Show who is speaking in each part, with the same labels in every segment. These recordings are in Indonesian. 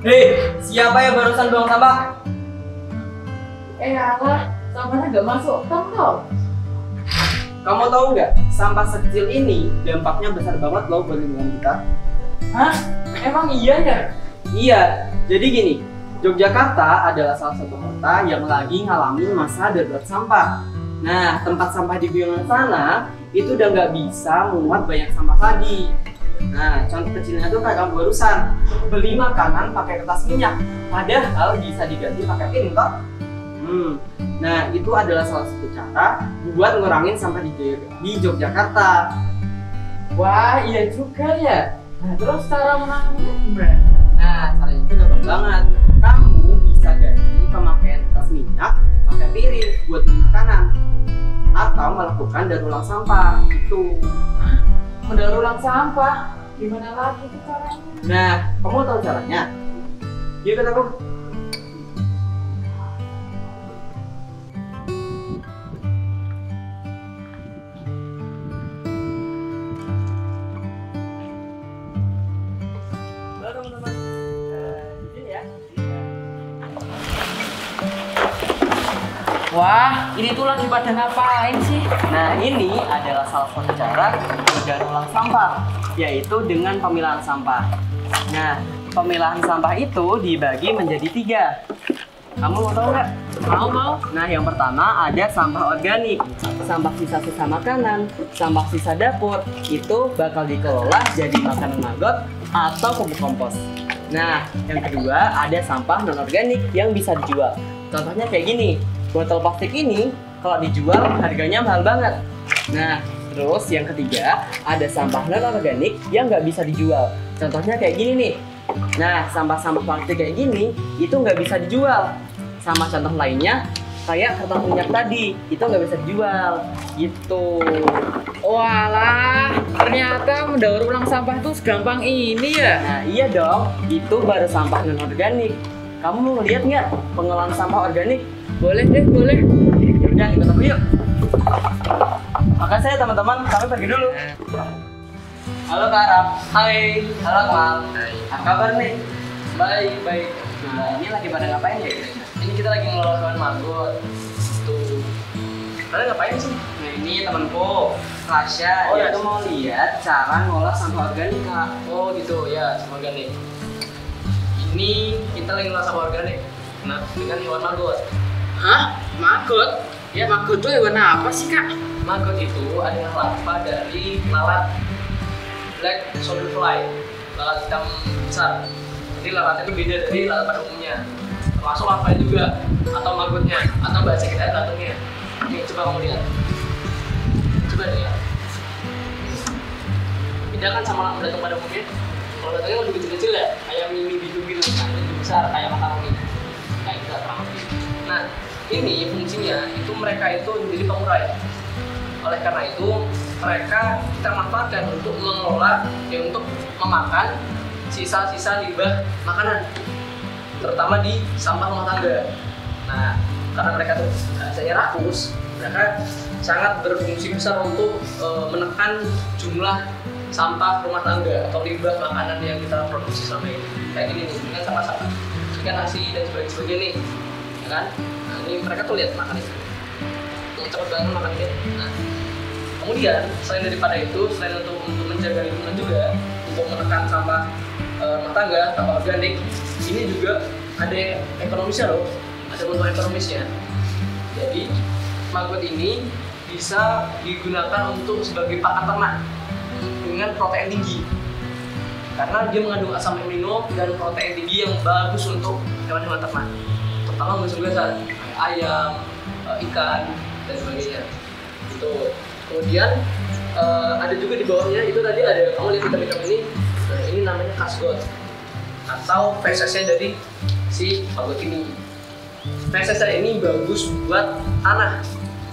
Speaker 1: Hei, siapa yang barusan buang sampah?
Speaker 2: Alah, sampahnya nggak masuk tong toh.
Speaker 1: Kamu tahu nggak, sampah sekecil ini dampaknya besar banget loh buat lingkungan kita.
Speaker 2: Hah? Emang iya ya?
Speaker 1: Iya, jadi gini, Yogyakarta adalah salah satu kota yang lagi ngalamin masa darurat sampah. Nah, tempat sampah di Biongan sana itu udah nggak bisa muat banyak sampah lagi. Nah, contoh kecilnya tuh kayak kamu barusan beli makanan pakai kertas minyak, padahal bisa diganti pakai piring toh. Nah, itu adalah salah satu cara buat ngurangin sampah di Yogyakarta.
Speaker 2: Wah, iya juga ya. Nah, terus cara menangannya gimana?
Speaker 1: Nah, caranya itu gampang banget. Kamu bisa ganti pemakaian kertas minyak pakai piring buat beli makanan, atau melakukan daur ulang sampah. Itu.
Speaker 2: Mendaur ulang sampah? Gimana lagi tuh caranya?
Speaker 1: Nah, kamu tahu caranya? Yuk kita aku. Teman-teman, izin ya.
Speaker 2: Wah, ini tuh lagi pada ngapain sih?
Speaker 1: Nah, ini adalah salah satu cara mendaur ulang sampah, yaitu dengan pemilahan sampah. Nah, pemilahan sampah itu dibagi menjadi 3. Kamu mau tahu nggak?
Speaker 2: Mau.
Speaker 1: Nah, yang pertama ada sampah organik, sampah sisa-sisa makanan, sampah sisa dapur, itu bakal dikelola jadi makanan maggot atau pupuk kompos. Nah, yang kedua ada sampah non-organik yang bisa dijual. Contohnya kayak gini, botol plastik ini kalau dijual harganya mahal banget. Nah, terus yang ketiga ada sampah non-organik yang nggak bisa dijual. Contohnya kayak gini nih. Nah, sampah-sampah plastik kayak gini itu nggak bisa dijual. Sama contoh lainnya kayak kertas minyak tadi, itu nggak bisa dijual. Gitu.
Speaker 2: Walah, ternyata mendaur ulang sampah tuh segampang ini ya?
Speaker 1: Nah, iya dong, itu baru sampah non-organik. Kamu mau lihat nggak pengolahan sampah organik?
Speaker 2: Boleh deh, boleh.
Speaker 1: Yaudah, ikut aku yuk. Makasih ya teman-teman, kami pergi dulu. Halo Kak Arab. Hai. Halo Kamal.
Speaker 3: Hai.
Speaker 1: Apa kabar nih?
Speaker 3: Baik.
Speaker 1: Nah, ini lagi pada ngapain ya?
Speaker 3: Ini kita lagi ngelola hewan maggot. Tuh. Kalian ngapain sih?
Speaker 1: Nah, ini temanku, Rasya.
Speaker 3: Oh,
Speaker 1: Dia
Speaker 3: ya.
Speaker 1: tuh mau lihat cara ngolah sampah organik, Kak.
Speaker 3: Oh gitu ya, sampah organik. Ini kita lagi ngelola sampah organik. Nah, dengan hewan maggot.
Speaker 2: Hah? Maggot? Ya, maggot tuh hewan apa sih, Kak?
Speaker 3: Maggot itu adalah larva dari lalat black soldier fly, lalat hitam besar. Jadi lalatnya itu beda dari lalat pada umumnya. Termasuk larvanya juga, atau maggotnya, atau bahasa kita ratungnya. Nih, coba kamu lihat. Coba lihat. Beda kan sama datung pada umumnya. Kalau datungnya lebih kecil-kecil ya, kayak mini bidu gitu. Nah, ini lebih besar, kayak makaroni. Kayak gitu kurang lebih. Nah, ini fungsinya itu mereka itu menjadi pengurai. Oleh karena itu, mereka kita manfaatkan untuk mengelola, untuk memakan sisa-sisa limbah makanan, terutama di sampah rumah tangga. Nah, karena mereka tuh biasanya rakus, mereka sangat berfungsi besar untuk menekan jumlah sampah rumah tangga atau limbah makanan yang kita produksi selama ini. Kayak gini nih, ini kan sampah-sampah, ikan nasi dan sebagainya nih, ya kan? Nah, ini mereka tuh lihat makan itu, cepet banget makan ini. Nah, kemudian selain daripada itu, selain untuk menjaga lingkungan juga, untuk menekan sampah rumah tangga, sampah organik, ini juga ada ekonomisnya loh, ada untung ekonomisnya. Jadi maggot ini bisa digunakan untuk sebagai pakan ternak dengan protein tinggi, karena dia mengandung asam amino dan protein tinggi yang bagus untuk hewan-hewan ternak, terutama musuh besar kayak ayam, ikan dan sebagainya. Gitu. Kemudian ada juga di bawahnya itu tadi ada, kamu lihat hitam-hitam ini. Nah, ini namanya kasgot atau fesesnya dari si maggot ini. Fesesnya ini bagus buat tanah,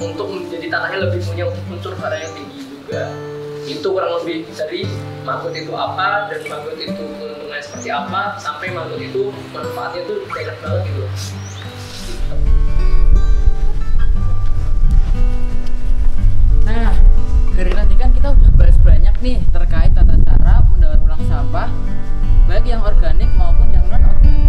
Speaker 3: untuk menjadi tanahnya lebih punya unsur hara yang tinggi juga. Itu kurang lebih dari maggot itu apa dan maggot itu keuntungannya seperti apa, sampai maggot itu manfaatnya tuh banyak banget gitu.
Speaker 2: Nah, dari tadi kan kita udah bahas banyak nih terkait tata cara mendaur ulang sampah, baik yang organik maupun yang non organik.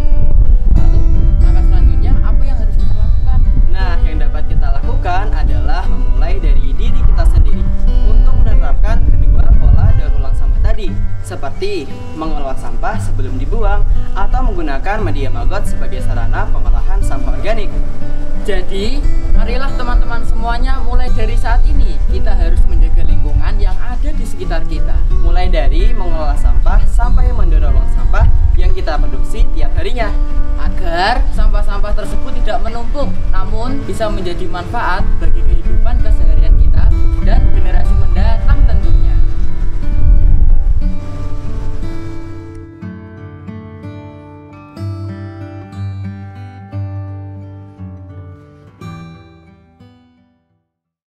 Speaker 1: seperti mengelola sampah sebelum dibuang atau menggunakan media maggot sebagai sarana pengolahan sampah organik.
Speaker 2: Jadi, marilah teman-teman semuanya mulai dari saat ini kita harus menjaga lingkungan yang ada di sekitar kita.
Speaker 1: Mulai dari mengelola sampah sampai mendorong sampah yang kita produksi tiap harinya.
Speaker 2: Agar sampah-sampah tersebut tidak menumpuk, namun bisa menjadi manfaat bagi kehidupan kesehatan